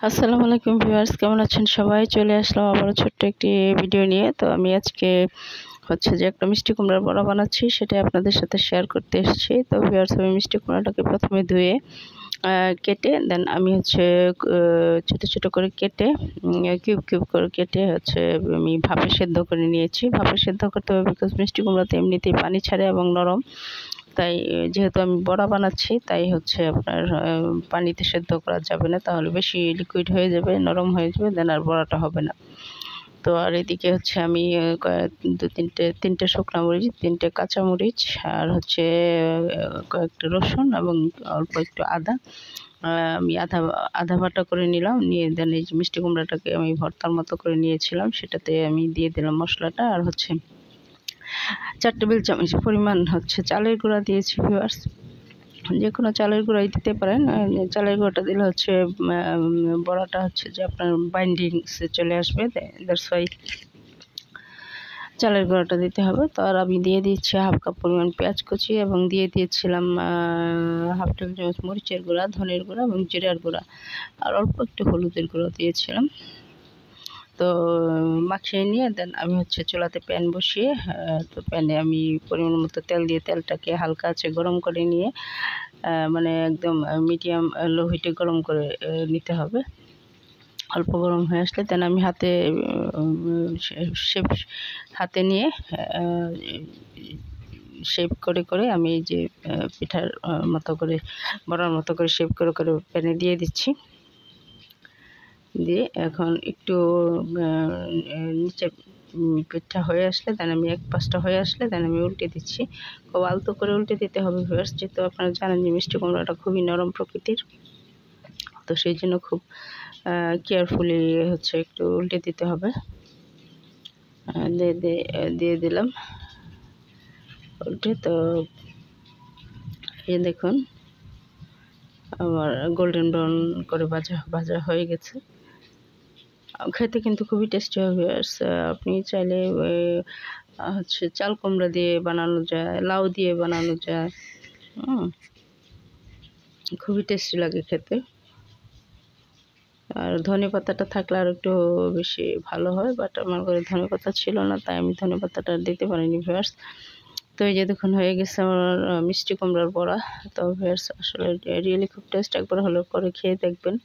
আসসালামু আলাইকুম ভিউয়ার্স, কেমন আছেন সবাই? চলে আসলাম আবারও ছোট্ট একটি ভিডিও নিয়ে। তো আমি আজকে যে একটা মিষ্টি কুমড়ার বড়া বানাচ্ছি, সেটাই আপনাদের সাথে শেয়ার করতে এসেছি। তো ভিউয়ার্স, আমি মিষ্টি কুমড়াটাকে প্রথমে ধুয়ে কেটে দেন আমি ছোট ছোট করে কেটে কিউব কিউব করে কেটে আমি ভাপে সেদ্ধ করে নিয়েছি। ভাপে সেদ্ধ করতে হবে বিকজ মিষ্টি কুমড়াতে এমনিতেই পানি ছাড়ে এবং নরম। তাই যেহেতু আমি বড়া বানাচ্ছি, তাই আপনার পানিতে সেদ্ধ করা যাবে না, তাহলে বেশি লিকুইড হয়ে যাবে, নরম হয়ে যাবে, দেন আর বড়াটা হবে না। তো আর এদিকে আমি তিনটে শুকনো মরিচ, তিনটে কাঁচামরিচ, আর কয়েকটা রসুন এবং অল্প একটু আদা আমি আধা আধা বাটা করে নিলাম। নিয়ে দেন এই যে মিষ্টি কুমড়াটাকে আমি ভর্তার মতো করে নিয়েছিলাম, সেটাতে আমি দিয়ে দিলাম মশলাটা। আর 4 টেবিল চামচ পরিমাণ চালের গুঁড়া দিয়েছি ভিউয়ার্স। যে কোনো চালের গুঁড়াই দিতে পারেন। চালের গুঁড়াটা দিলে বড়াটা যে আপনার বাইন্ডিংসে চলে আসবে, দ্যাটস ওয়াই চালের গুঁড়াটা দিতে হবে। তো আর আমি দিয়ে দিচ্ছি হাফ কাপ পরিমাণ পেঁয়াজ কুচি এবং দিয়ে দিয়েছিলাম হাফ টেবিল চামচ মরিচের গুঁড়া, ধনের গুঁড়া এবং জিরার গুঁড়া, আর অল্প একটু হলুদের গুঁড়া দিয়েছিলাম। তো মাখিয়ে নিয়ে দেন আমি চুলাতে প্যান বসিয়ে, তো প্যানে আমি পরিমাণ মতো তেল দিয়ে তেলটাকে হালকা আছে গরম করে নিয়ে, মানে একদম মিডিয়াম লো হিটে গরম করে নিতে হবে। অল্প গরম হয়ে আসলে দেন আমি হাতে নিয়ে শেপ করে করে আমি এই যে পিঠার মতো করে বড়ার মতো করে শেপ করে করে প্যানে দিয়ে দিচ্ছি। দিয়ে এখন একটু নিচে পিঠা হয়ে আসলে দেন আমি এক পাশটা হয়ে আসলে দেন আমি উল্টে দিচ্ছি। খুব আলতো করে উল্টে দিতে হবে ভিউয়ার্স, যেহেতু আপনারা জানেন যে মিষ্টি কুমড়াটা খুবই নরম প্রকৃতির। তো সেই জন্য খুব কেয়ারফুলি একটু উল্টে দিতে হবে। দিয়ে দিলাম উল্টে। তো এই দেখুন আমার গোল্ডেন ব্রাউন করে ভাজা হয়ে গেছে। খেতে কিন্তু খুবই টেস্টি হবে। আপনি চাইলে চাল কুমড়া দিয়ে বানানো যায়, লাউ দিয়ে বানানো যায়, খুবই টেস্টি লাগে খেতে। আর ধনেপাতাটা থাকলে আর একটু বেশি ভালো হয়, বাট আমার ঘরে ধনেপাতা ছিল না, তাই আমি ধনেপাতাটা দিতে পারিনি ভিউয়ার্স। তো এই যে দেখুন হয়ে গেছে আমার মিষ্টি কুমড়ার বড়া। তো ভিউয়ার্স, আসলে রিয়েলি খুব টেস্ট, একবার হলেও করে খেয়ে দেখবেন,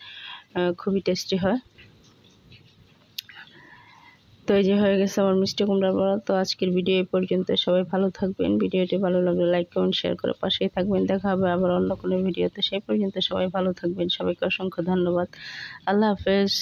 খুবই টেস্টি হয়। তো এই যে হয়ে গেছে আমার মিষ্টি কুমড়ার বড়া। তো আজকের ভিডিও এই পর্যন্ত। সবাই ভালো থাকবেন। ভিডিওটি ভালো লাগলে লাইক কমেন্ট শেয়ার করে পাশেই থাকবেন। দেখা হবে আবার অন্য কোনো ভিডিওতে। সেই পর্যন্ত সবাই ভালো থাকবেন। সবাইকে অসংখ্য ধন্যবাদ। আল্লাহ হাফেজ।